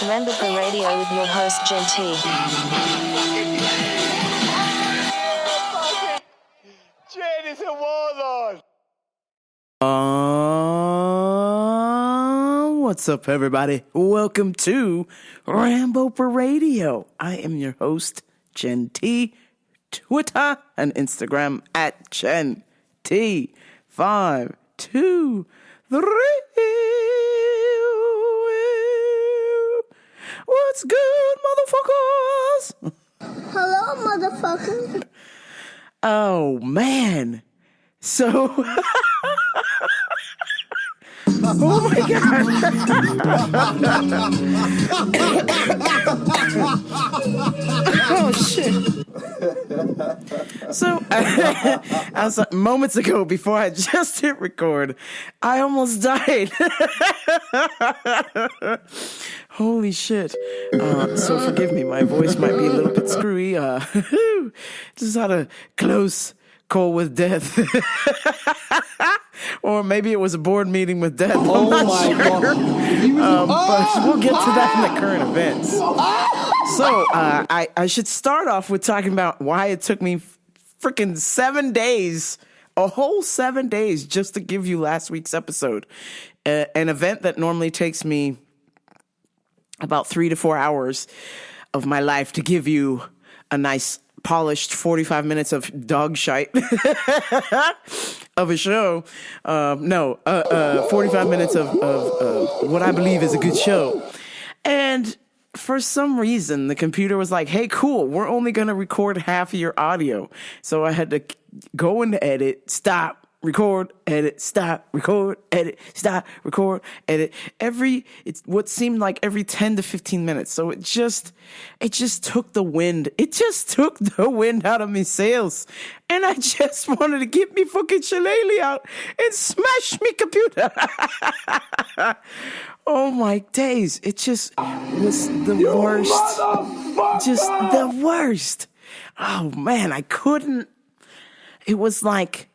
Rambo Radio with your host, Jen T. Jen is a warlord. What's up, everybody? Welcome to Rambo Radio. I am your host, Jen T. Twitter and Instagram at Jen T 523. What's good, motherfuckers? Hello, motherfucker. Oh, man. So, oh my God. Oh, shit. So, I was moments ago, before I just hit record, I almost died. Holy shit. So forgive me, my voice might be a little bit screwy. Just had a close call with death. Or maybe it was a board meeting with death. I'm not sure. But we'll get to that in the current events. So I should start off with talking about why it took me freaking 7 days, a whole 7 days, just to give you last week's episode. An event that normally takes me about 3 to 4 hours of my life to give you a nice polished 45 minutes of dog shite of a show. 45 minutes of what I believe is a good show. And for some reason, the computer was like, hey, cool, we're only going to record half of your audio. So I had to go and edit, stop, record, edit, stop, record, edit, stop, record, edit. It's what seemed like every 10 to 15 minutes. So it just took the wind. It just took the wind out of me sails. And I just wanted to get me fucking shillelagh out and smash me computer. Oh my days. It just was the worst. Just the worst. Oh man, I couldn't. It was like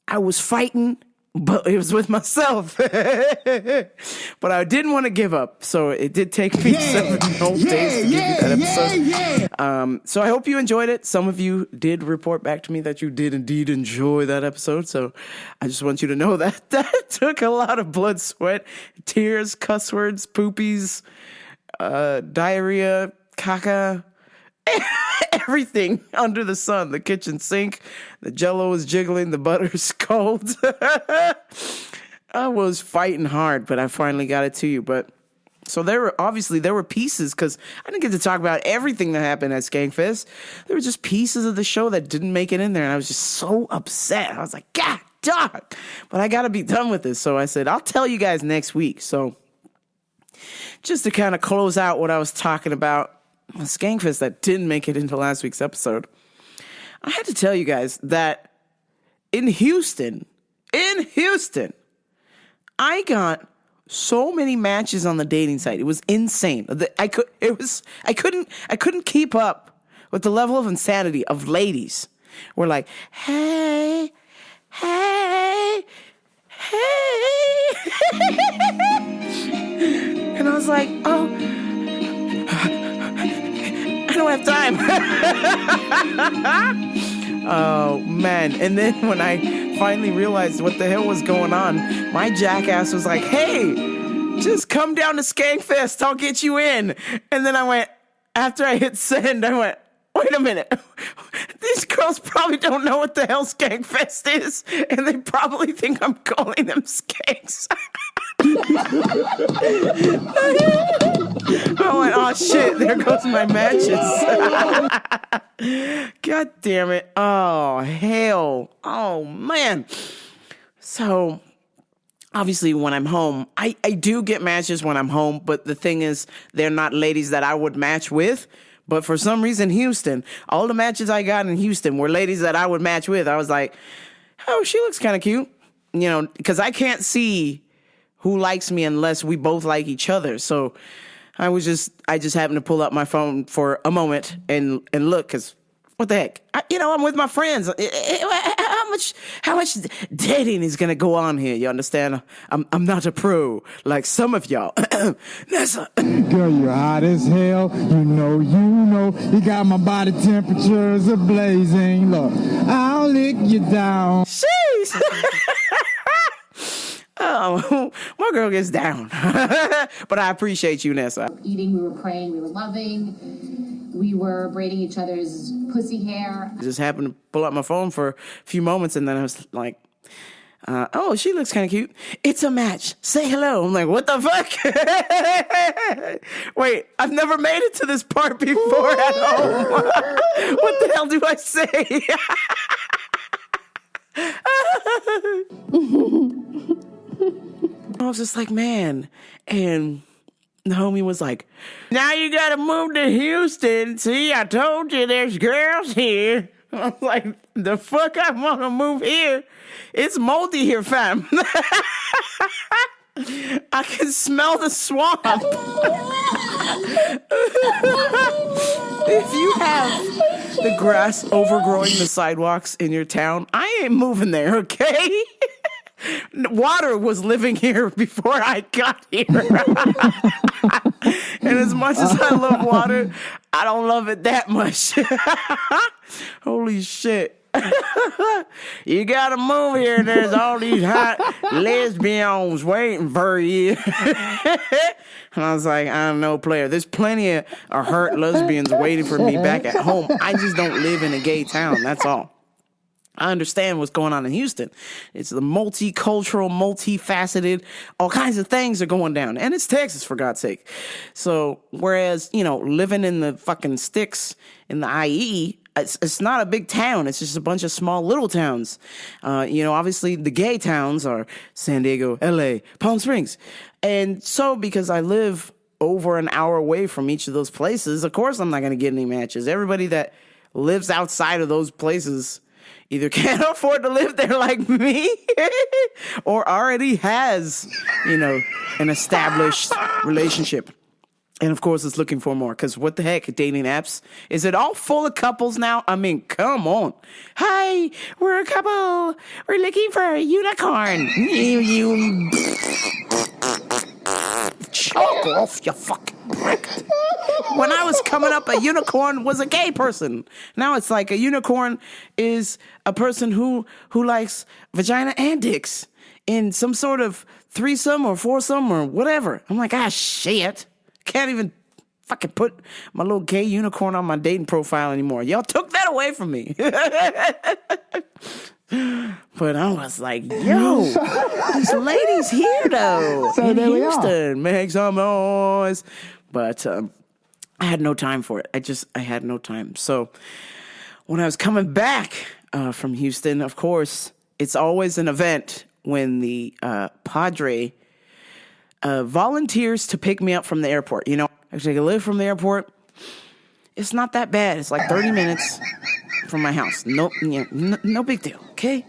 I was fighting, but it was with myself. But I didn't want to give up, so it did take me 7 whole days to give you that episode. So I hope you enjoyed it. Some of you did report back to me that you did indeed enjoy that episode, so I just want you to know that took a lot of blood, sweat, tears, cuss words, poopies, diarrhea, caca, everything under the sun. The kitchen sink, the jello was jiggling, the butter's cold. I was fighting hard, but I finally got it to you. But so there were pieces, because I didn't get to talk about everything that happened at Skankfest. There were just pieces of the show that didn't make it in there, and I was just so upset. I was like, God, dog, but I got to be done with this. So I said, I'll tell you guys next week. So just to kind of close out what I was talking about, Skankfest that didn't make it into last week's episode, I had to tell you guys that in Houston, I got so many matches on the dating site. It was insane. I couldn't keep up with the level of insanity of ladies. We're like, hey. And I was like, oh, I don't have time. Oh, man. And then when I finally realized what the hell was going on, my jackass was like, hey, just come down to Skankfest. I'll get you in. And then I went, after I hit send, I went, wait a minute. These girls probably don't know what the hell Skankfest is, and they probably think I'm calling them skanks. I went, oh shit, there goes my matches. God damn it. Oh, hell. Oh, man. So, obviously, when I'm home, I do get matches when I'm home, but the thing is, they're not ladies that I would match with. But for some reason, Houston, all the matches I got in Houston were ladies that I would match with. I was like, oh, she looks kind of cute. You know, because I can't see who likes me unless we both like each other. So I just happened to pull up my phone for a moment and look, because what the heck? I'm with my friends. I'm much dating is gonna go on here? You understand? I'm not a pro like some of y'all. Nessa. Girl, you're hot as hell. You know. You got my body temperatures ablazing. Look, I'll lick you down. Jeez. Oh, my girl gets down. But I appreciate you, Nessa. Eating, we were praying, we were loving, we were braiding each other's pussy hair. I just happened to pull out my phone for a few moments, and then I was like, oh, she looks kind of cute. It's a match. Say hello. I'm like, what the fuck? Wait, I've never made it to this part before at home. What the hell do I say? I was just like, man. And the homie was like, now you gotta move to Houston. See, I told you there's girls here. I was like, the fuck I want to move here? It's moldy here, fam. I can smell the swamp. If you have the grass overgrowing the sidewalks in your town, I ain't moving there, okay? Water was living here before I got here. And as much as I love water, I don't love it that much. Holy shit. You gotta move here. There's all these hot lesbians waiting for you. And I was like, I'm no player. There's plenty of hurt lesbians waiting for me back at home. I just don't live in a gay town. That's all. I understand what's going on in Houston. It's the multicultural, multifaceted, all kinds of things are going down. And it's Texas, for God's sake. So, whereas, living in the fucking sticks in the IE, it's not a big town. It's just a bunch of small little towns. Obviously the gay towns are San Diego, LA, Palm Springs. And so because I live over an hour away from each of those places, of course I'm not going to get any matches. Everybody that lives outside of those places either can't afford to live there like me or already has, an established relationship. And of course, it's looking for more, because what the heck, dating apps? Is it all full of couples now? I mean, come on. Hi, we're a couple. We're looking for a unicorn. You choke off, you fucking prick. When I was coming up, a unicorn was a gay person. Now it's like a unicorn is a person who likes vagina and dicks in some sort of threesome or foursome or whatever. I'm like, shit. Can't even fucking put my little gay unicorn on my dating profile anymore. Y'all took that away from me. But I was like, yo, these ladies here, though. So in Houston, make some noise. But I had no time for it. I had no time. So when I was coming back from Houston, of course, it's always an event when the Padre volunteers to pick me up from the airport. I take a lift from the airport. It's not that bad. It's like 30 minutes from my house. No big deal, okay?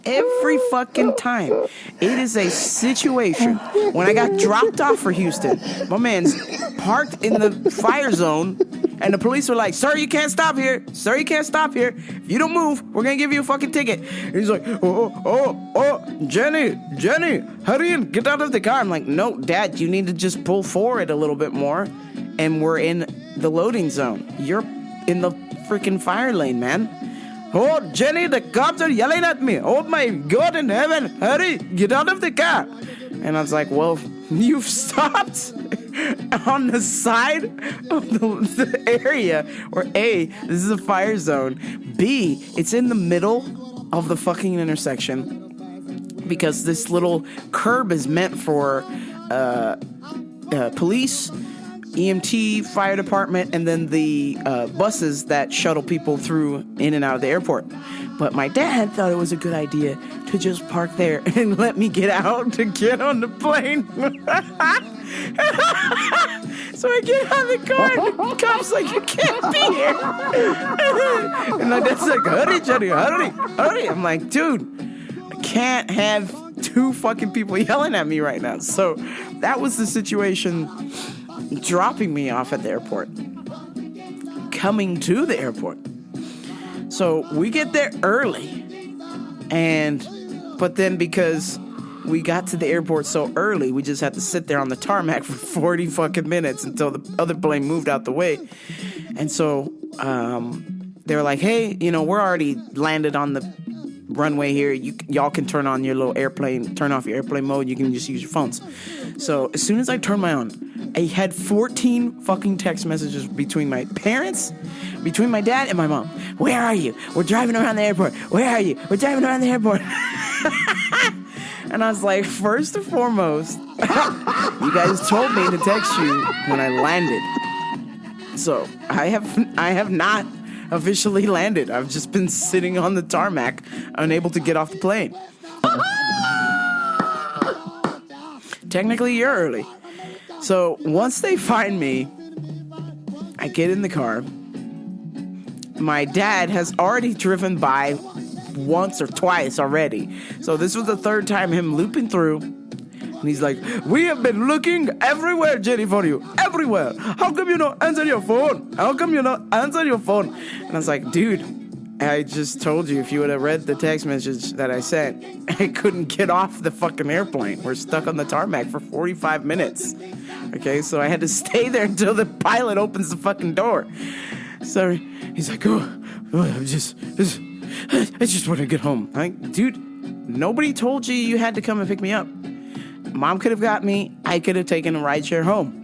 Every fucking time. It is a situation. When I got dropped off for Houston, my man's parked in the fire zone, and the police were like, sir, you can't stop here. Sir, you can't stop here. If you don't move, we're going to give you a fucking ticket. And he's like, Jenny, hurry in, get out of the car. I'm like, no, Dad, you need to just pull forward a little bit more, and we're in the loading zone. You're in the freaking fire lane, man. Oh, Jenny, the cops are yelling at me. Oh, my God in heaven. Hurry, get out of the car. And I was like, well, you've stopped on the side of the area where A, this is a fire zone. B, it's in the middle of the fucking intersection because this little curb is meant for police, EMT, fire department, and then the buses that shuttle people through in and out of the airport. But my dad thought it was a good idea to just park there and let me get out to get on the plane. So I get out of the car and the cop's like, you can't be here. And my dad's like, hurry, Jenny, hurry. I'm like, dude, I can't have two fucking people yelling at me right now. So that was the situation. Dropping me off at the airport, coming to the airport. So we get there early, But then because we got to the airport so early, we just had to sit there on the tarmac for 40 fucking minutes until the other plane moved out the way. And so they were like, hey, we're already landed on the runway here. Y'all can turn on your little turn off your airplane mode. You can just use your phones. So as soon as I turned mine on, I had 14 fucking text messages between my parents, between my dad and my mom. Where are you? We're driving around the airport. Where are you? We're driving around the airport. And I was like, first and foremost, you guys told me to text you when I landed. So I have not officially landed. I've just been sitting on the tarmac, unable to get off the plane. Technically, you're early. So once they find me, I get in the car. My dad has already driven by once or twice already. So this was the third time him looping through. And he's like, we have been looking everywhere, Jenny, for you. Everywhere. How come you don't answer your phone? How come you not answer your phone? And I was like, dude, I just told you, if you would have read the text message that I sent, I couldn't get off the fucking airplane. We're stuck on the tarmac for 45 minutes. Okay, so I had to stay there until the pilot opens the fucking door. So he's like, I just want to get home. I'm like, dude, nobody told you you had to come and pick me up. Mom could have got me. I could have taken a rideshare home.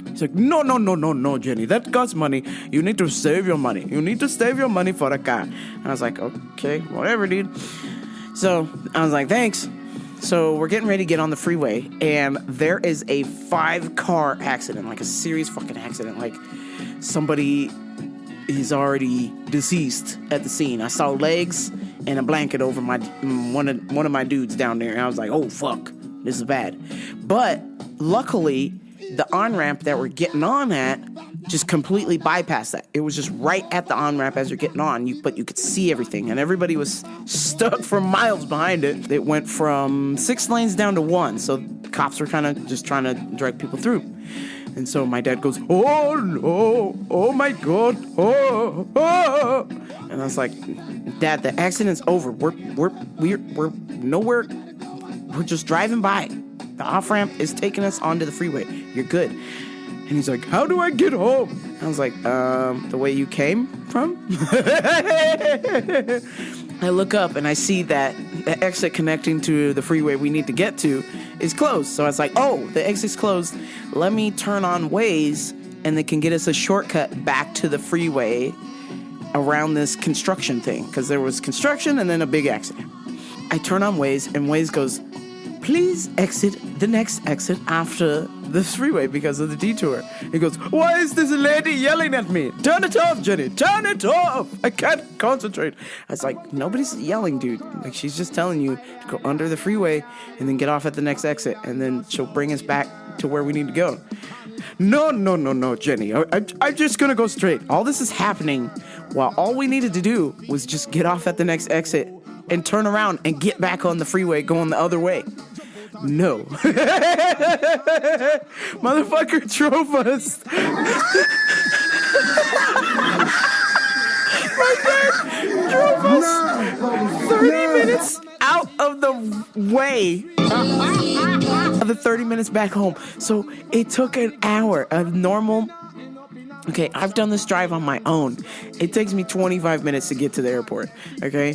He's like, no, Jenny. That costs money. You need to save your money. You need to save your money for a car. And I was like, okay, whatever, dude. So I was like, thanks. So we're getting ready to get on the freeway, and there is a 5-car accident, like a serious fucking accident. Like somebody is already deceased at the scene. I saw legs and a blanket over my one of my dudes down there, and I was like, oh fuck, this is bad. But luckily, the on-ramp that we're getting on at just completely bypassed that. It was just right at the on-ramp as you're getting on, but you could see everything, and everybody was stuck for miles behind it. It went from 6 lanes down to 1, so cops were kind of just trying to drag people through. And so my dad goes, oh no, oh my God, oh. And I was like, Dad, the accident's over. We're nowhere. We're just driving by. The off-ramp is taking us onto the freeway. You're good. And he's like, how do I get home? I was like, the way you came from? I look up and I see that the exit connecting to the freeway we need to get to is closed. So I was like, oh, the exit's closed. Let me turn on Waze, and they can get us a shortcut back to the freeway around this construction thing. Because there was construction and then a big accident. I turn on Waze, and Waze goes, please exit the next exit after the freeway because of the detour. He goes, why is this lady yelling at me? Turn it off, Jenny. Turn it off. I can't concentrate. I was like, nobody's yelling, dude. Like, she's just telling you to go under the freeway and then get off at the next exit, and then she'll bring us back to where we need to go. No, Jenny. I'm just going to go straight. All this is happening while all we needed to do was just get off at the next exit and turn around and get back on the freeway going the other way. No. Motherfucker drove us. My dad drove us 30 minutes out of the way. The 30 minutes back home. So it took an hour of normal. Okay, I've done this drive on my own. It takes me 25 minutes to get to the airport. Okay?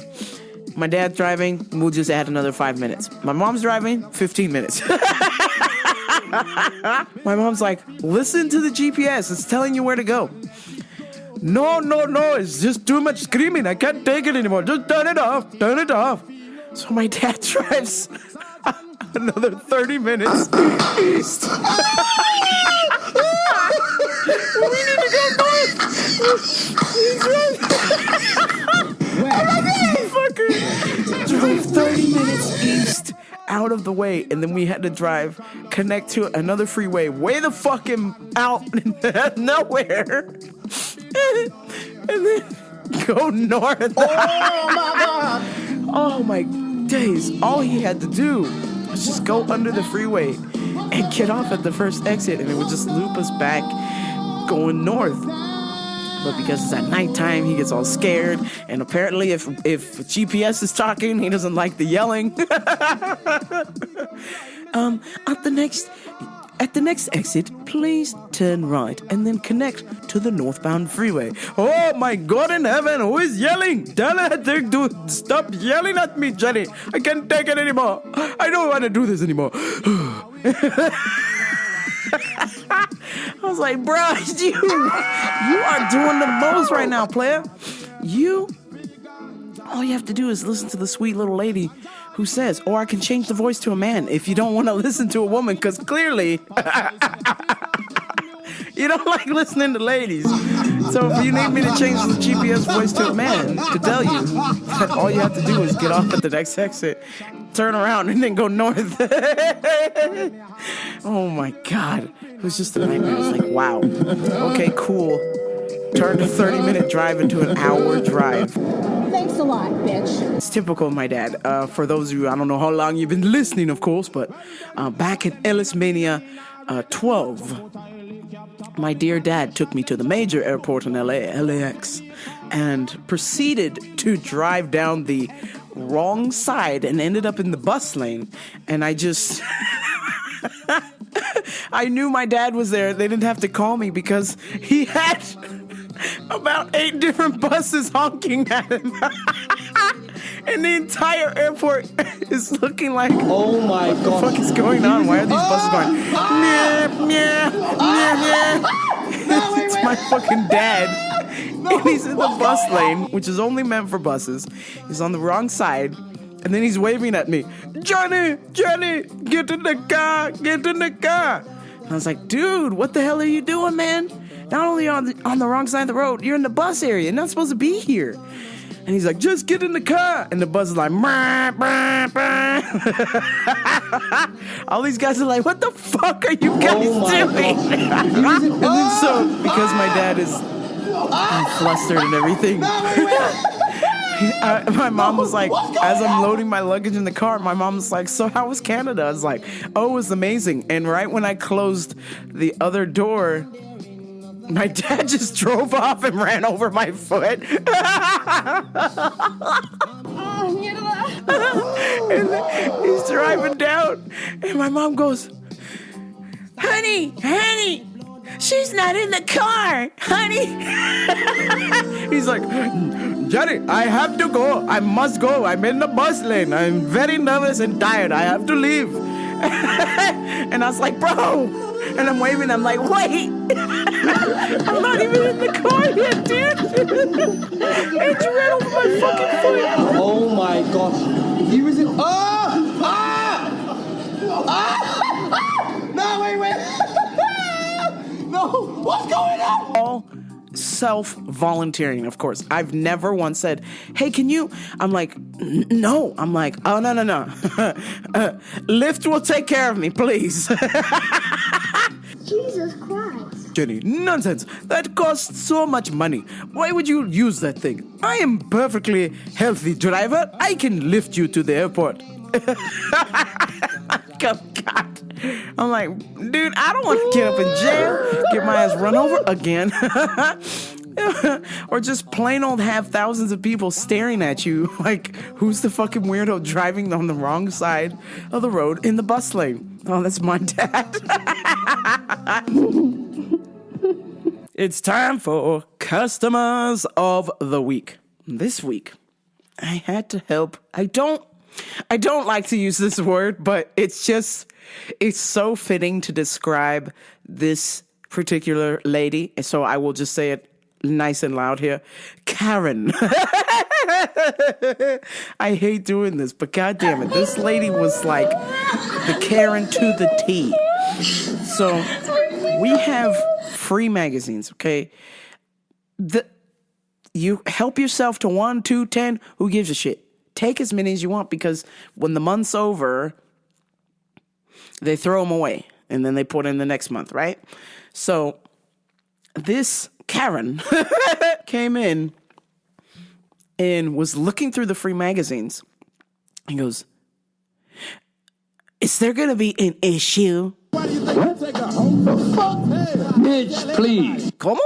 My dad's driving, we'll just add another 5 minutes. My mom's driving, 15 minutes. My mom's like, listen to the GPS. It's telling you where to go. No. It's just too much screaming. I can't take it anymore. Just turn it off. So my dad drives another 30 minutes east. We need to go north. Motherfucker drove 30 minutes east out of the way, and then we had to connect to another freeway way the fucking out nowhere, and then go north. Oh my God! Oh my days! All he had to do was just go under the freeway and get off at the first exit, and it would just loop us back going north. but because it's at nighttime, he gets all scared. And apparently, if GPS is talking, he doesn't like the yelling. At the next exit, please turn right and then connect to the northbound freeway. Oh my God in heaven, who is yelling? Tell her to stop yelling at me, Jenny. I can't take it anymore. I don't want to do this anymore. I was like, bro, you are doing the most right now, player. All you have to do is listen to the sweet little lady who says, or I can change the voice to a man if you don't want to listen to a woman, because clearly you don't like listening to ladies. So if you need me to change the GPS voice to a man to tell you that all you have to do is get off at the next exit, turn around, and then go north. Oh my God. It was just a nightmare. I was like, wow. Okay, cool. Turned a 30-minute drive into an hour drive. Thanks a lot, bitch. It's typical of my dad. For those of you, I don't know how long you've been listening, of course, but back in Ellis Mania 12, my dear dad took me to the major airport in LAX, and proceeded to drive down the wrong side and ended up in the bus lane. And I just... I knew my dad was there. They didn't have to call me because he had about 8 different buses honking at him. And the entire airport is looking like, oh my God, what the fuck is going on? Why are these buses going? Meow, meow, meow, meow. It's my fucking dad. And he's in the bus lane, which is only meant for buses. He's on the wrong side. And then he's waving at me. Johnny, get in the car, get in the car. And I was like, dude, what the hell are you doing, man? Not only on the wrong side of the road, you're in the bus area. You're not supposed to be here. And he's like, just get in the car. And the bus is like, brah, brah, brah. All these guys are like, what the fuck are you guys doing? And then so, because my dad is flustered and everything, my mom was like, as I'm loading my luggage in the car, my mom was like, so how was Canada? I was like, oh, it was amazing. And right when I closed the other door, my dad just drove off and ran over my foot. And he's driving down, and my mom goes, honey, she's not in the car, honey. He's like, Johnny, I have to go. I must go. I'm in the bus lane. I'm very nervous and tired. I have to leave. And I was like, bro. And I'm waving. I'm like, wait. I'm not even in the car yet, dude. And you ran over my fucking foot. Oh my gosh. He was in... No, wait. No, what's going on? All self-volunteering, of course. I've never once said, hey, can you? I'm like, no. I'm like, oh, no. Lyft will take care of me, please. Jesus Christ. Jenny, nonsense. That costs so much money. Why would you use that thing? I am perfectly healthy driver. I can lift you to the airport. God. I'm like, dude, I don't want to get up in jail, get my ass run over again. Or just plain old have thousands of people staring at you like, who's the fucking weirdo driving on the wrong side of the road in the bus lane? Oh, that's my dad. It's time for Customers of the Week. This week, I had to help. I don't like to use this word, but it's so fitting to describe this particular lady. So I will just say it nice and loud here. Karen. I hate doing this, but God damn it. This lady was like the Karen to the T. So we have free magazines, okay? You help yourself to 1, 2, 10. Who gives a shit? Take as many as you want, because when the month's over, they throw them away and then they put in the next month, right? So this Karen came in and was looking through the free magazines and goes, is there going to be an issue Why do you think you take a hoe? Fuck hell. Bitch, please. ¿Cómo?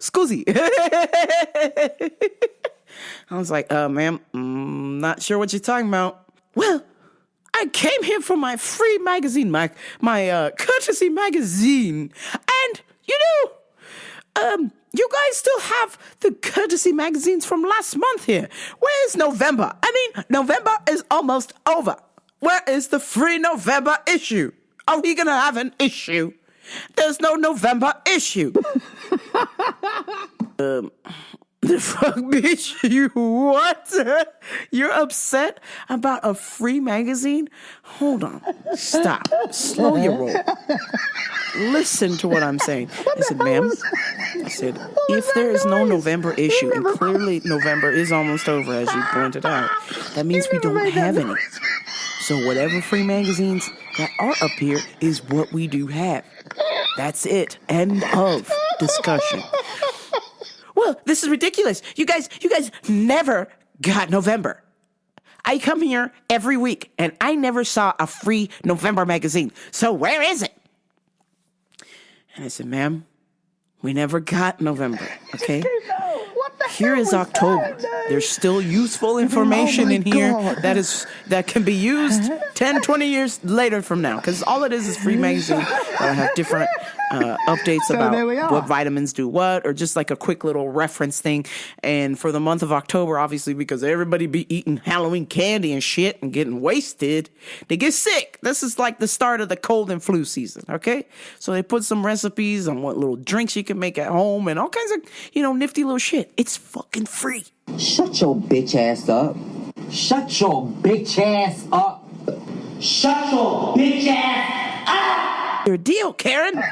Scusi. I was like, ma'am, not sure what you're talking about. Well, I came here for my free magazine, my courtesy magazine. And, you guys still have the courtesy magazines from last month here. Where's November? I mean, November is almost over. Where is the free November issue? Are we going to have an issue? There's no November issue. The fuck, bitch? You what? You're upset about a free magazine? Hold on. Stop. Slow your roll. Listen to what I'm saying. I said, ma'am, if there is no November issue, and clearly November is almost over, as you pointed out, that means we don't have any. So whatever free magazines that are up here is what we do have. That's it. End of discussion. Well, this is ridiculous. You guys never got November. I come here every week, and I never saw a free November magazine. So where is it? And I said, ma'am, we never got November, okay? Here is October. There's still useful information in here that can be used 10, 20 years later from now. Because all it is free magazine that'll have different updates about what vitamins do what, or just like a quick little reference thing. And for the month of October, obviously, because everybody be eating Halloween candy and shit and getting wasted, they get sick. This is like the start of the cold and flu season, okay? So they put some recipes on what little drinks you can make at home and all kinds of, nifty little shit. It's fucking free. Shut your bitch ass up. Shut your bitch ass up. Shut your bitch ass up. Your deal, Karen.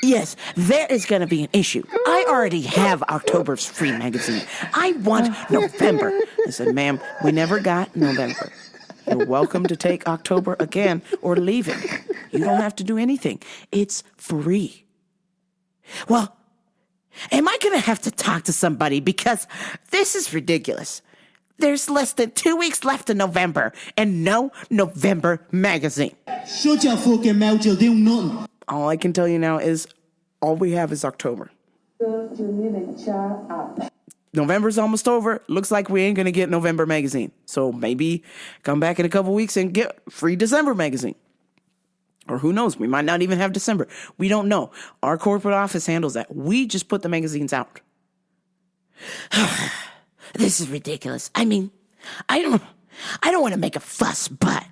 Yes, there is going to be an issue. I already have October's free magazine. I want November. I said, ma'am, we never got November. You're welcome to take October again or leave it. You don't have to do anything. It's free. Well, am I going to have to talk to somebody? Because this is ridiculous. There's less than 2 weeks left in November and no November magazine. Shut your fucking mouth, you'll do nothing. All I can tell you now is all we have is October. November's almost over. Looks like we ain't going to get November magazine. So maybe come back in a couple weeks and get free December magazine. Or who knows? We might not even have December. We don't know. Our corporate office handles that. We just put the magazines out. This is ridiculous. I mean, I don't want to make a fuss, but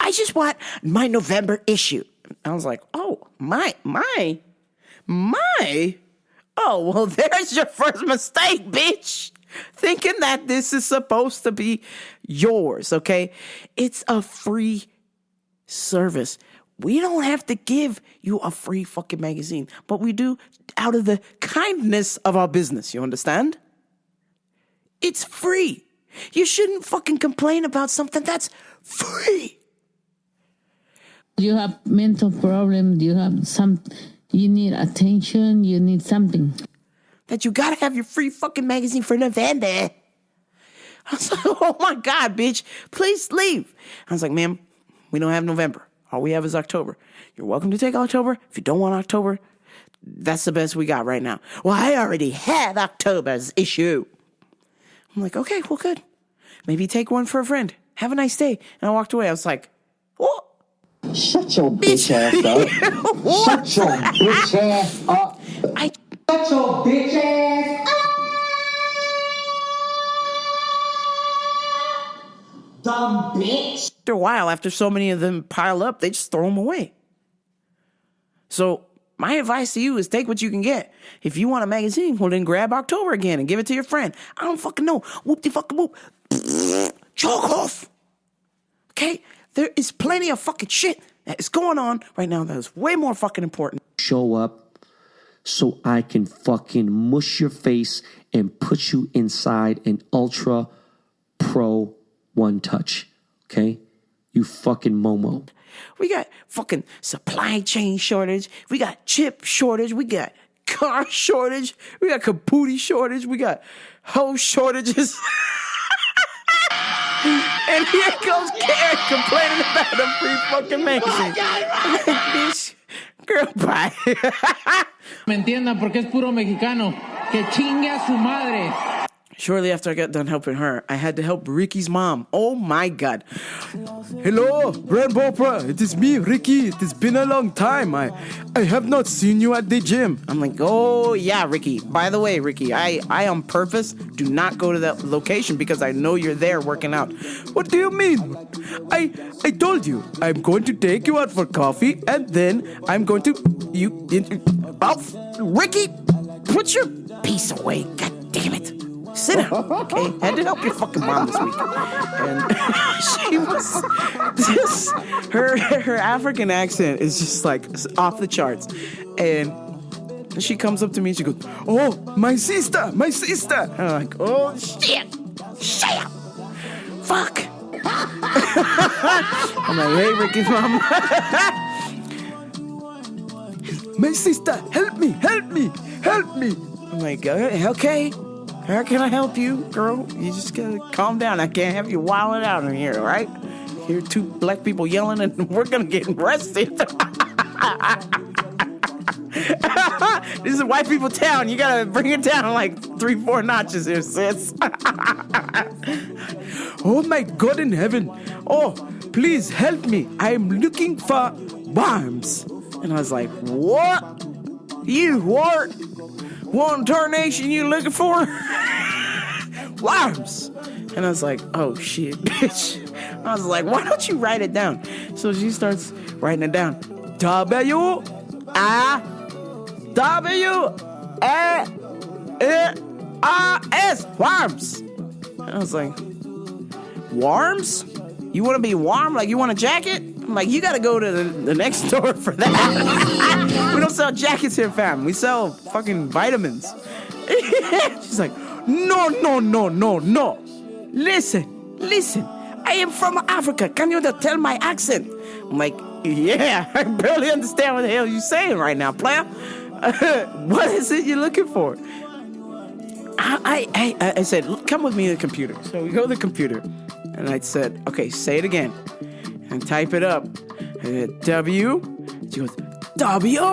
I just want my November issue. I was like, oh, my. Oh, well, there's your first mistake, bitch. Thinking that this is supposed to be yours, okay? It's a free service. We don't have to give you a free fucking magazine, but we do out of the kindness of our business. You understand? It's free. You shouldn't fucking complain about something that's free. You have mental problems. You need attention. You need something. That you gotta have your free fucking magazine for November. I was like, oh my God, bitch, please leave. I was like, ma'am, we don't have November. All we have is October. You're welcome to take October. If you don't want October, that's the best we got right now. Well, I already had October's issue. I'm like, okay, well, good. Maybe take one for a friend. Have a nice day. And I walked away. I was like, what? Shut your bitch ass up. Shut your bitch ass up. Shut your bitch ass up. Dumb bitch. After a while, after so many of them pile up, they just throw them away. So my advice to you is take what you can get. If you want a magazine, well, then grab October again and give it to your friend. I don't fucking know. Whoop-de-fucking-whoop. Chalk off. Okay? There is plenty of fucking shit that is going on right now that is way more fucking important. Show up so I can fucking mush your face and put you inside an Ultra Pro One Touch. Okay? You fucking Momo. We got fucking supply chain shortage. We got chip shortage. We got car shortage. We got capote shortage. We got hoe shortages. And here comes Karen complaining about a free fucking magazine. Bitch, girl, bye. Me entiendan porque es puro mexicano. Que chingue a su madre. Shortly after I got done helping her, I had to help Ricky's mom. Oh my God. Hello, Rainbow, it is me, Ricky. It has been a long time. I have not seen you at the gym. I'm like, oh yeah, Ricky. By the way, Ricky, I on purpose do not go to that location because I know you're there working out. What do you mean? I told you I'm going to take you out for coffee and then I'm going to Ricky, put your piece away. God damn it. Sit down, okay? Had to help your fucking mom this week. And she was just, her African accent is just like off the charts. And she comes up to me and she goes, oh, my sister. And I'm like, oh, shit. Fuck. I'm like, hey, Ricky's mom. My sister, help me. I'm like, okay. How can I help you, girl? You just gotta calm down. I can't have you wilding out in here, all right? Hear two black people yelling and we're gonna get arrested. This is a white people town. You gotta bring it down like 3-4 notches here, sis. Oh my God in heaven. Oh, please help me. I'm looking for worms. And I was like, what? You what? What in tarnation you looking for? Worms. And I was like, oh shit, bitch. I was like, why don't you write it down? So she starts writing it down. W-A-W-A-R-S. Worms. And I was like, worms? You want to be warm? Like you want a jacket? I'm like, you got to go to the next store for that. We don't sell jackets here, fam. We sell fucking vitamins. She's like, no. Listen. I am from Africa. Can you tell my accent? I'm like, yeah, I barely understand what the hell you're saying right now, player. What is it you're looking for? I said, come with me to the computer. So we go to the computer. And I said, okay, say it again. And type it up. W. She goes, W.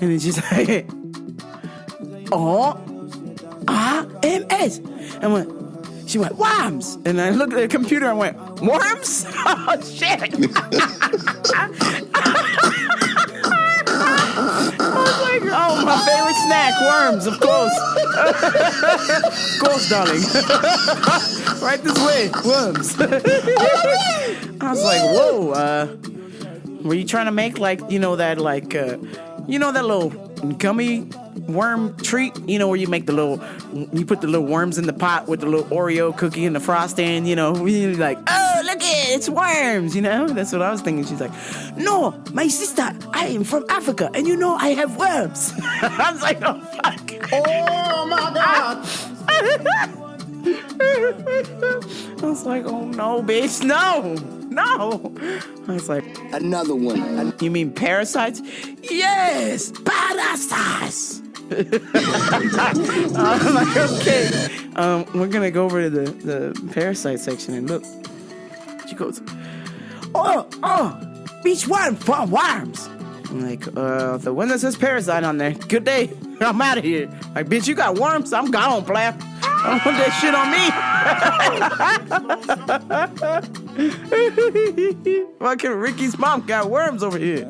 And then she's like, O-R-M-S. She went, worms. And I looked at the computer and went, worms? Oh, shit. I was like, oh, my favorite snack, worms, of course. Of course, darling. Right this way, worms. I was like, whoa, were you trying to make that little gummy worm treat, where you make you put the little worms in the pot with the little Oreo cookie and the frosting, you're like, oh, look it's worms, that's what I was thinking. She's like, no, my sister, I am from Africa, and I have worms. I was like, oh, fuck. Oh, my God. I was like, oh, no, bitch, no. I was like, Another one. You mean parasites? Yes, parasites. I'm like, okay. We're gonna go over to the parasite section and look. She goes, oh, which one for worms? I'm like, the one that says parasite on there. Good day. I'm out of here. Like, bitch, you got worms? I'm gone, player. I don't want that shit on me. Fucking Ricky's mom got worms over here.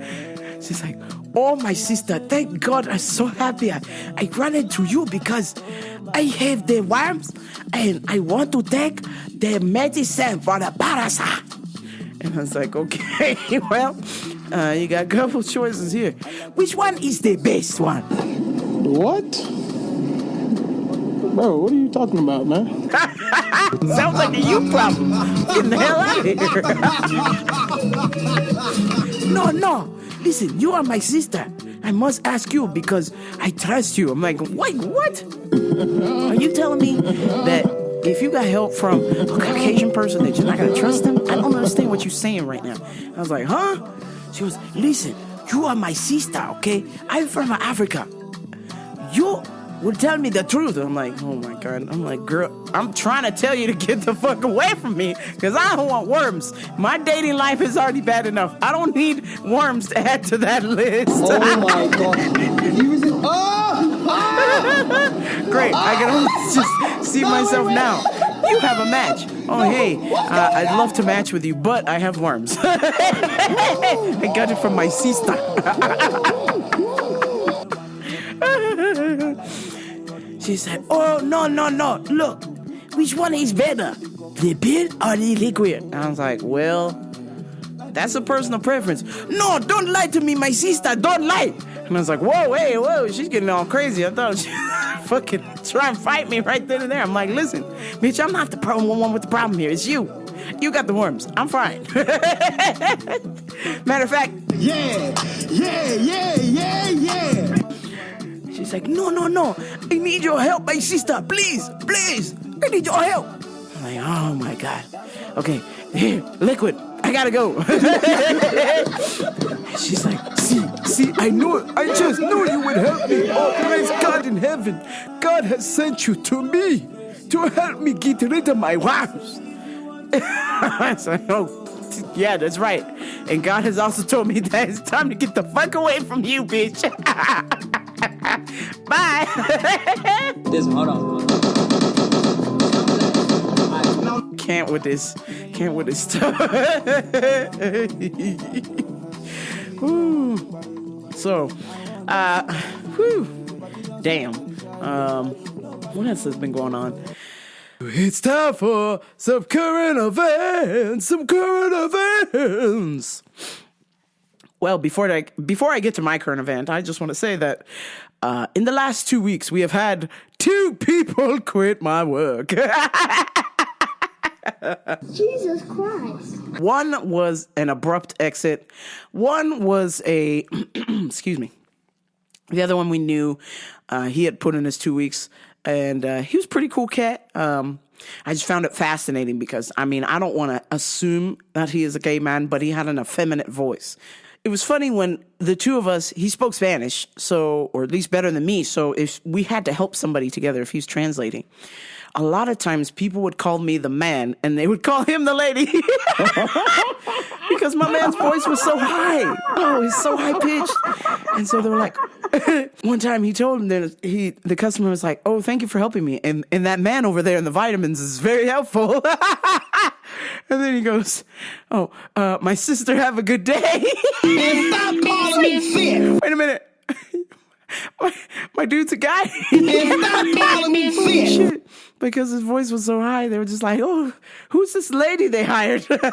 She's like, oh, my sister, thank God, I'm so happy I ran into you because I have the worms and I want to take the medicine for the parasite. And I was like, okay, well, you got a couple choices here. Which one is the best one? What? Bro, what are you talking about, man? Sounds like a you problem. Get the hell out of here. No. Listen, you are my sister. I must ask you because I trust you. I'm like, wait, what? Are you telling me that if you got help from a Caucasian person that you're not going to trust them? I don't understand what you're saying right now. I was like, huh? She goes, listen, you are my sister, okay? I'm from Africa. You well, tell me the truth. I'm like, oh my God. I'm like, girl, I'm trying to tell you to get the fuck away from me because I don't want worms. My dating life is already bad enough. I don't need worms to add to that list. Oh my God. He was in, Great. I can only just see myself now. You have a match. Oh, hey, I'd love to match with you, but I have worms. I got it from my sister. She said, oh, no. Look, which one is better? The pill or the liquid? And I was like, well, that's a personal preference. No, don't lie to me, my sister. Don't lie. And I was like, whoa. She's getting all crazy. I thought she fucking try and fight me right then and there. I'm like, listen, bitch, I'm not the one with the problem here. It's you. You got the worms. I'm fine. Matter of fact. Yeah. She's like, no. I need your help, my sister. Please. I need your help. I'm like, oh my God. Okay, here, liquid. I gotta go. She's like, see, I knew it. I just knew you would help me. Oh, praise God in heaven. God has sent you to me to help me get rid of my worms. I said, oh, yeah, that's right. And God has also told me that it's time to get the fuck away from you, bitch. Bye. Hold on. Can't with this stuff. Woo. So, damn. What else has been going on? It's time for some current events. Well, before I get to my current event, I just want to say that in the last 2 weeks, we have had 2 people quit my work. Jesus Christ. One was an abrupt exit. One was a, excuse me. The other one we knew, he had put in his 2 weeks, and he was a pretty cool cat. I just found it fascinating because, I mean, I don't want to assume that he is a gay man, but he had an effeminate voice. It was funny when the two of us, he spoke Spanish, so, or at least better than me, so if we had to help somebody together if he's translating, a lot of times people would call me the man and they would call him the lady because my man's voice was so high. Oh, he's so high pitched. And so they were like, one time he told him that the customer was like, oh, thank you for helping me. And that man over there in the vitamins is very helpful. And then he goes, oh, my sister, have a good day. Stop calling me fifth. Wait a minute. My dude's a guy. Stop calling me fifth. Shit. Because his voice was so high, they were just like, oh, who's this lady they hired? And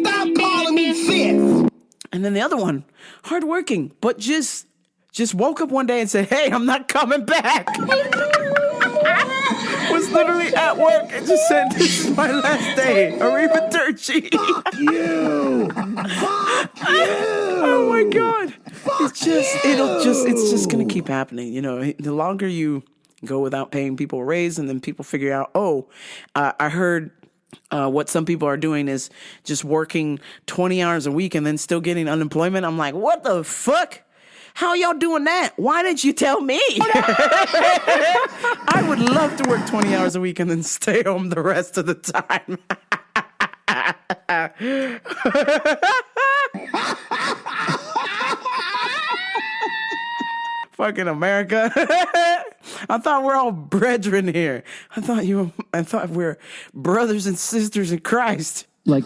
stop calling me fifth. And then the other one, hardworking, but just woke up one day and said, hey, I'm not coming back. Was literally at work and just said, this is my last day. Arrivederci. Fuck you. Oh my God. It's just going to keep happening. You know, the longer you go without paying people a raise and then people figure out, I heard what some people are doing is just working 20 hours a week and then still getting unemployment. I'm like, what the fuck? How y'all doing that? Why didn't you tell me? I would love to work 20 hours a week and then stay home the rest of the time. Fucking America. I thought we're all brethren here. I thought we're brothers and sisters in Christ. Like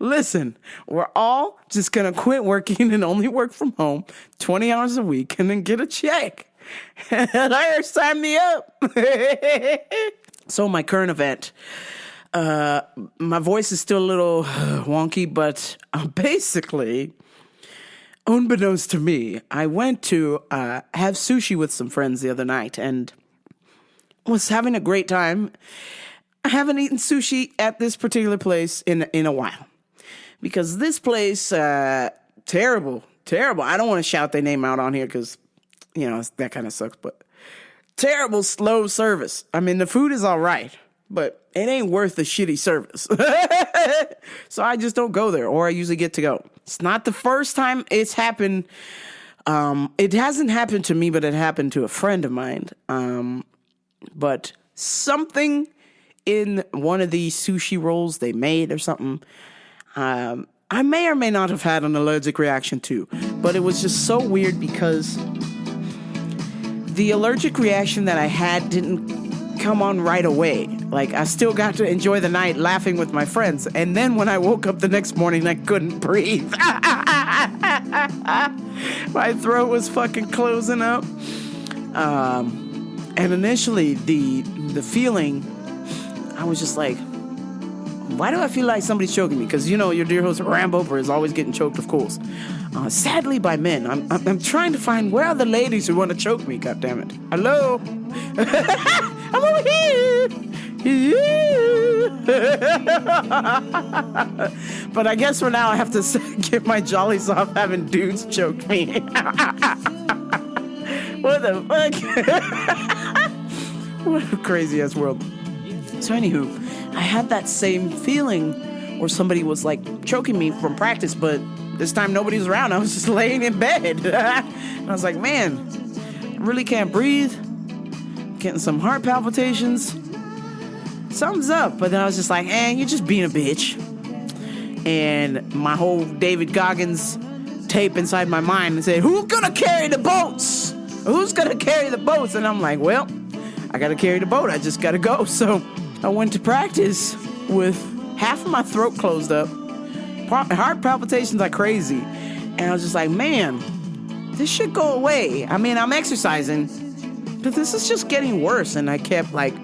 Listen, we're all just gonna quit working and only work from home 20 hours a week and then get a check. Sign me up. So my current event, my voice is still a little wonky, but basically, unbeknownst to me, I went to have sushi with some friends the other night and was having a great time. I haven't eaten sushi at this particular place in a while because this place, terrible. I don't want to shout their name out on here because, you know, that kind of sucks, but terrible slow service. I mean, the food is all right, but it ain't worth the shitty service. So I just don't go there, or I usually get to go. It's not the first time it's happened. It hasn't happened to me, but it happened to a friend of mine. But something in one of these sushi rolls they made or something, I may or may not have had an allergic reaction to, but it was just so weird because the allergic reaction that I had didn't come on right away. Like, I still got to enjoy the night laughing with my friends. And then when I woke up the next morning, I couldn't breathe. My throat was fucking closing up. And initially, the feeling, I was just like, why do I feel like somebody's choking me? Because, you know, your dear host Rambo is always getting choked, of course. Sadly, by men. I'm trying to find where are the ladies who want to choke me, goddammit. Hello? I'm over here. But I guess for now I have to get my jollies off having dudes choke me. What the fuck? What a crazy ass world. So anywho, I had that same feeling where somebody was like choking me from practice, but this time nobody was around. I was just laying in bed. And I was like, man, I really can't breathe. Getting some heart palpitations. Something's up. But then I was just like, you're just being a bitch. And my whole David Goggins tape inside my mind said, who's gonna carry the boats? Who's gonna carry the boats? And I'm like, well, I gotta carry the boat. I just gotta go. So I went to practice with half of my throat closed up, heart palpitations like crazy. And I was just like, man, this should go away. I mean, I'm exercising, but this is just getting worse. And I kept like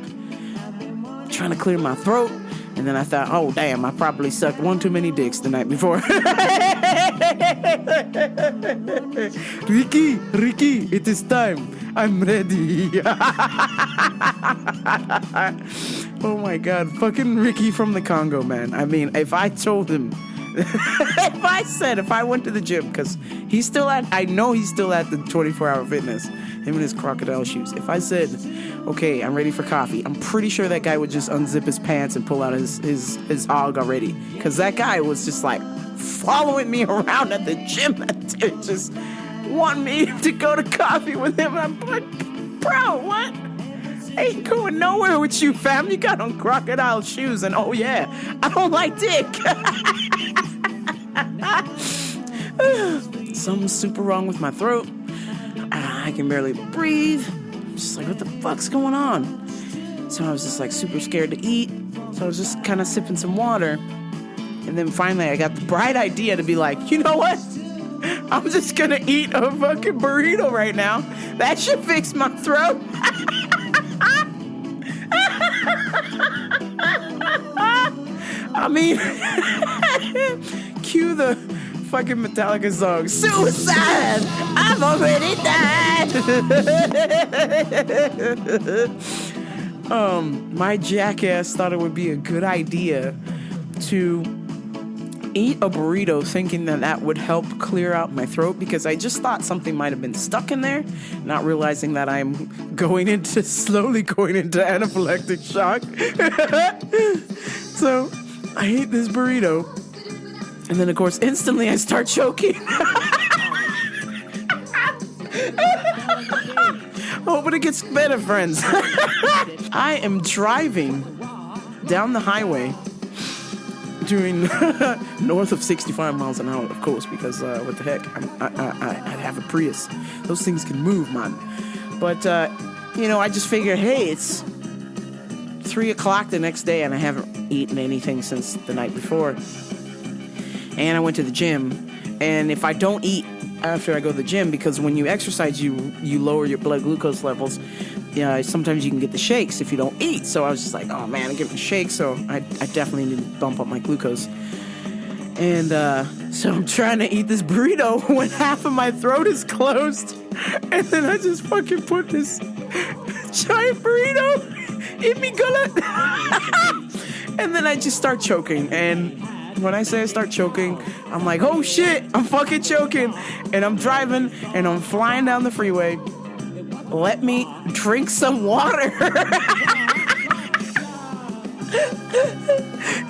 trying to clear my throat. And then I thought, oh, damn, I probably sucked one too many dicks the night before. Ricky, it is time. I'm ready. Oh my God, fucking Ricky from the Congo, man. I mean, if I told him, if I went to the gym, because I know he's still at the 24-hour fitness, him and his crocodile shoes. If I said, okay, I'm ready for coffee, I'm pretty sure that guy would just unzip his pants and pull out his hog already. Because that guy was just like following me around at the gym. That dude just want me to go to coffee with him. And I'm like, bro, what? I ain't going nowhere with you, fam. You got on crocodile shoes, and oh yeah, I don't like dick. Something's super wrong with my throat. I can barely breathe. I'm just like, what the fuck's going on? So I was just like super scared to eat. So I was just kind of sipping some water. And then finally I got the bright idea to be like, you know what? I'm just gonna eat a fucking burrito right now. That should fix my throat. I mean, cue the fucking Metallica song, Suicide! I've already died! My jackass thought it would be a good idea to eat a burrito thinking that would help clear out my throat, because I just thought something might have been stuck in there, not realizing that I'm slowly going into anaphylactic shock. So I ate this burrito, and then of course instantly I start choking. Oh, but it gets better, friends. I am driving down the highway doing north of 65 miles an hour, of course, because what the heck, I have a Prius. Those things can move, man. But, I just figured, hey, it's 3 o'clock the next day, and I haven't eaten anything since the night before. And I went to the gym, and if I don't eat after I go to the gym, because when you exercise, you lower your blood glucose levels, sometimes you can get the shakes if you don't eat. So I was just like, oh man, I'm getting shakes, so I definitely need to bump up my glucose. And so I'm trying to eat this burrito when half of my throat is closed, and then I just fucking put this giant burrito in me gullet. And then I just start choking, and when I say I start choking, I'm like, oh shit, I'm fucking choking. And I'm driving, and I'm flying down the freeway. Let me drink some water.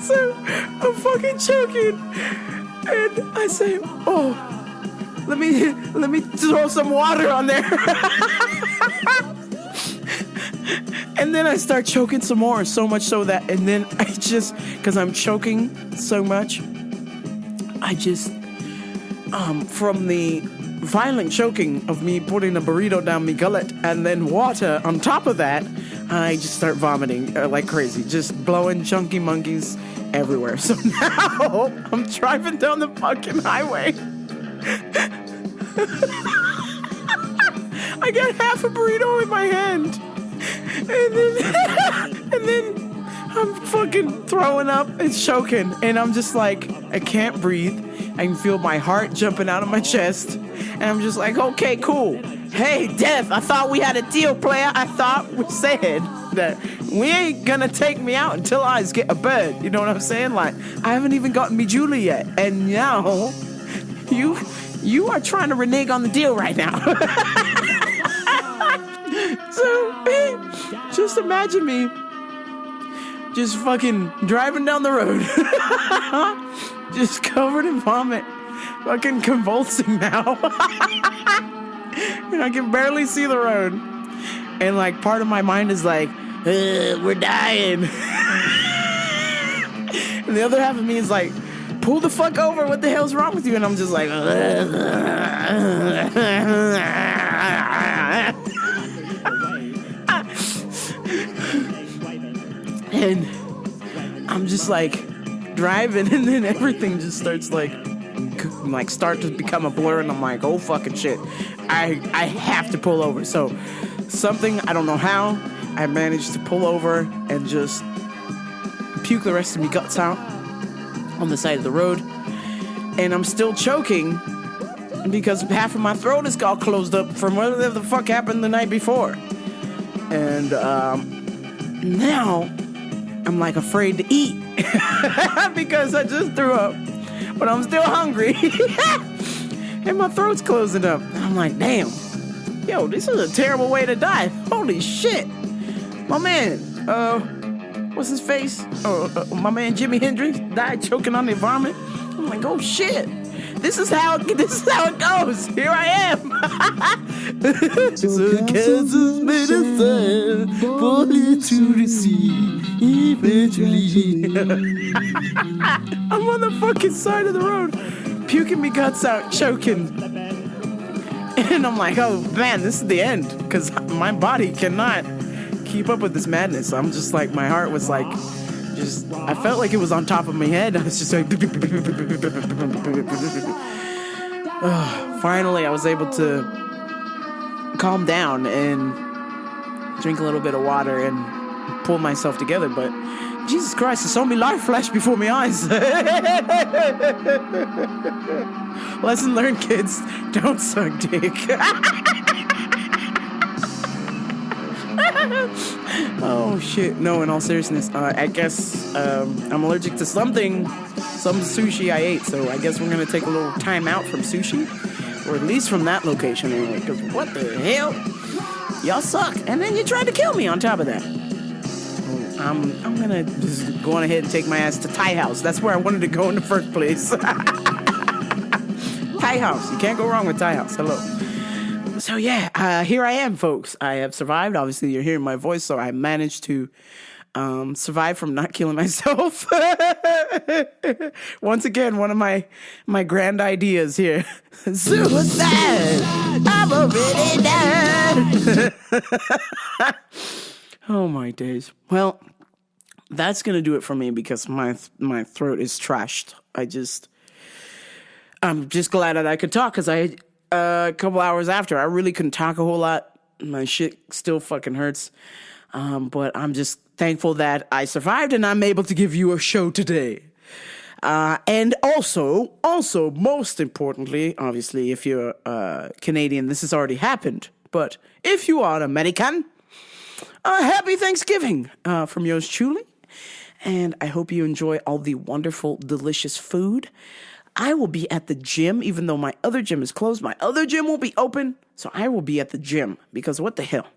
So I'm fucking choking, and I say, "Oh, let me throw some water on there." And then I start choking some more, so much so that, and then I just, because I'm choking so much, I just, from the violent choking of me putting a burrito down my gullet and then water on top of that, I just start vomiting like crazy, just blowing chunky monkeys everywhere. So now I'm driving down the fucking highway. I got half a burrito in my hand. And then I'm fucking throwing up and choking. And I'm just like, I can't breathe. I can feel my heart jumping out of my chest. And I'm just like, okay, cool. Hey, Death, I thought we had a deal, player. I thought we said that we ain't gonna take me out until I get a bird. You know what I'm saying? Like, I haven't even gotten me Julie yet. And now, you are trying to renege on the deal right now. So, just imagine me just fucking driving down the road, just covered in vomit, fucking convulsing now. And I can barely see the road. And like part of my mind is like, we're dying. And the other half of me is like, pull the fuck over, what the hell's wrong with you? And I'm just like, and I'm just like driving, and then everything just starts like start to become a blur, and I'm like, oh fucking shit, I have to pull over. So something, I don't know how, I managed to pull over and just puke the rest of me guts out on the side of the road. And I'm still choking because half of my throat is all closed up from whatever the fuck happened the night before. And now I'm like afraid to eat because I just threw up, but I'm still hungry. And my throat's closing up. And I'm like, damn, yo, this is a terrible way to die. Holy shit. My man, what's his face? My man Jimi Hendrix died choking on the environment. I'm like, oh shit. This is how it goes. Here I am. So castles made of sand fall into the sea eventually. I'm on the fucking side of the road, puking me guts out, choking. And I'm like, oh man, this is the end, because my body cannot keep up with this madness. I'm just like, my heart was like, I felt like it was on top of my head. I was just like, finally I was able to calm down and drink a little bit of water and pull myself together. But Jesus Christ, I saw me life flash before my eyes. Lesson learned, kids. Don't suck dick. Oh shit, no, in all seriousness, I guess I'm allergic to some sushi I ate, so I guess we're gonna take a little time out from sushi, or at least from that location anyway, because what the hell? Y'all suck, and then you tried to kill me on top of that. So I'm gonna just go on ahead and take my ass to Thai House. That's where I wanted to go in the first place. Thai House, you can't go wrong with Thai House. Hello. So yeah, here I am, folks. I have survived. Obviously, you're hearing my voice, so I managed to survive from not killing myself. Once again, one of my grand ideas here. Suicide! I'm already dead! Oh my days. Well, that's gonna do it for me because my throat is trashed. I'm just glad that I could talk, because a couple hours after, I really couldn't talk a whole lot. My shit still fucking hurts. But I'm just thankful that I survived and I'm able to give you a show today. And also, most importantly, obviously, if you're Canadian, this has already happened. But if you are American, happy Thanksgiving from yours truly. And I hope you enjoy all the wonderful, delicious food. I will be at the gym, even though my other gym is closed. My other gym will be open, so I will be at the gym, because what the hell?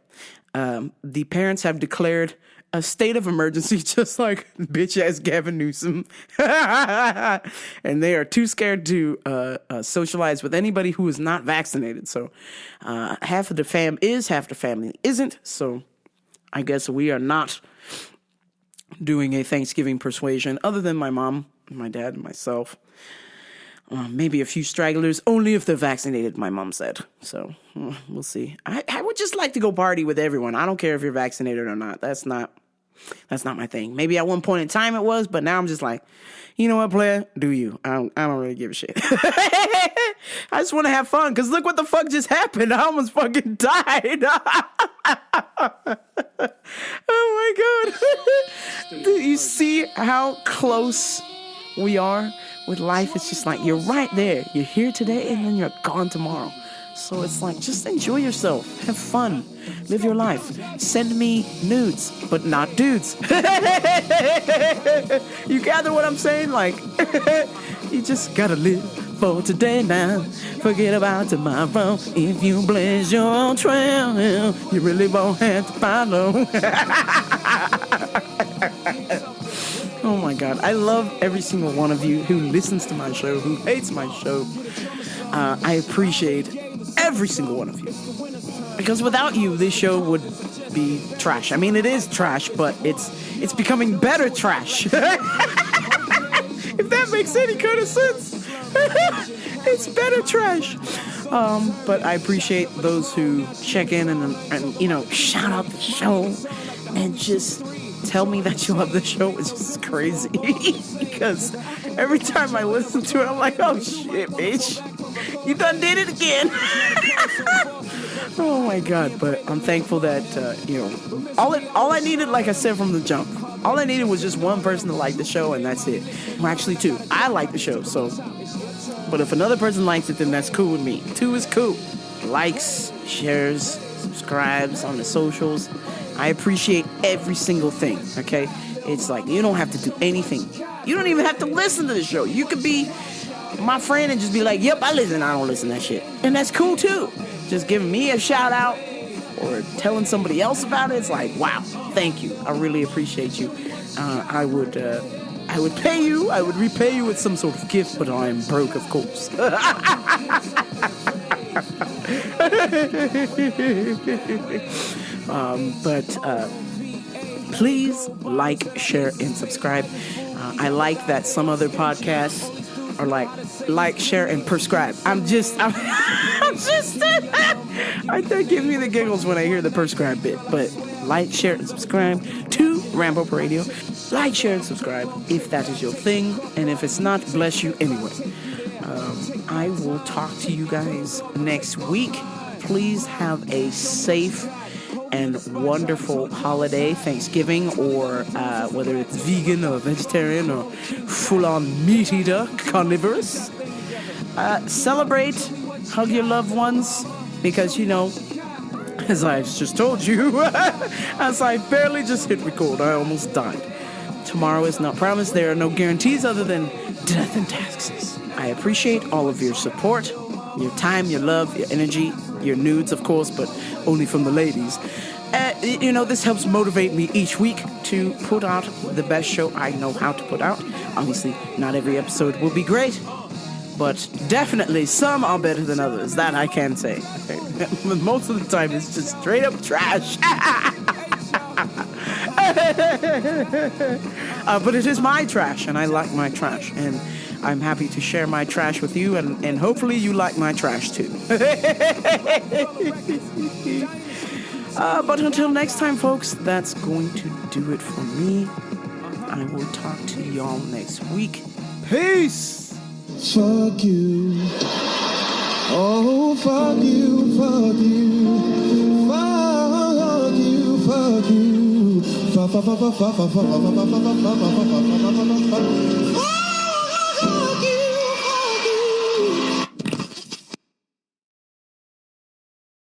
The parents have declared a state of emergency, just like bitch ass Gavin Newsom. And they are too scared to socialize with anybody who is not vaccinated. So half of the fam is, half the family isn't. So I guess we are not doing a Thanksgiving persuasion other than my mom, my dad, and myself. Maybe a few stragglers, only if they're vaccinated, my mom said. So we'll see. I would just like to go party with everyone. I don't care if you're vaccinated or not. That's not my thing. Maybe at one point in time it was, but now I'm just like, you know what, player? Do you? I don't really give a shit. I just want to have fun, because look what the fuck just happened. I almost fucking died. Oh my God. Do you see how close we are with life? It's just like, you're right there. You're here today and then you're gone tomorrow. So it's like, just enjoy yourself. Have fun. Live your life. Send me nudes, but not dudes. You gather what I'm saying? Like, you just gotta live for today now. Forget about tomorrow. If you blaze your own trail, you really won't have to follow. Oh my God. I love every single one of you who listens to my show, who hates my show. I appreciate every single one of you. Because without you, this show would be trash. I mean, it is trash, but it's becoming better trash. If that makes any kind of sense. It's better trash. But I appreciate those who check in and you know, shout out the show and just tell me that you love the show. It's just crazy. Because every time I listen to it, I'm like, oh shit, bitch. You done did it again. Oh my God. But I'm thankful that, you know, all I needed, like I said from the jump, all I needed was just one person to like the show, and that's it. Well, actually two. I like the show, so. But if another person likes it, then that's cool with me. 2 is cool. Likes, shares, subscribes on the socials. I appreciate every single thing, okay? It's like, you don't have to do anything. You don't even have to listen to the show. You could be my friend and just be like, yep, I listen. I don't listen to that shit. And that's cool too. Just giving me a shout out or telling somebody else about it. It's like, wow, thank you. I really appreciate you. I would pay you. I would repay you with some sort of gift, but I'm broke, of course. Please like, share, and subscribe. I like that some other podcasts are like, share, and prescribe. They give me the giggles when I hear the prescribe bit. But like, share, and subscribe to Rambo Radio. Like, share, and subscribe if that is your thing. And if it's not, bless you anyway. I will talk to you guys next week. Please have a safe and wonderful holiday, Thanksgiving, or whether it's vegan or vegetarian or full-on meat-eater, carnivorous. Celebrate, hug your loved ones, because, you know, as I just told you, as I barely just hit record, I almost died. Tomorrow is not promised. There are no guarantees other than death and taxes. I appreciate all of your support, your time, your love, your energy, your nudes, of course, but only from the ladies. You know, this helps motivate me each week to put out the best show I know how to put out. Obviously, not every episode will be great, but definitely some are better than others. That I can say. Okay? But most of the time, it's just straight up trash. But it is my trash, and I like my trash, and I'm happy to share my trash with you, and hopefully you like my trash too. But until next time, folks, that's going to do it for me. I will talk to y'all next week. Peace! Fuck you. Oh, fuck you, fuck you. Fuck you, fuck you. Fuck you.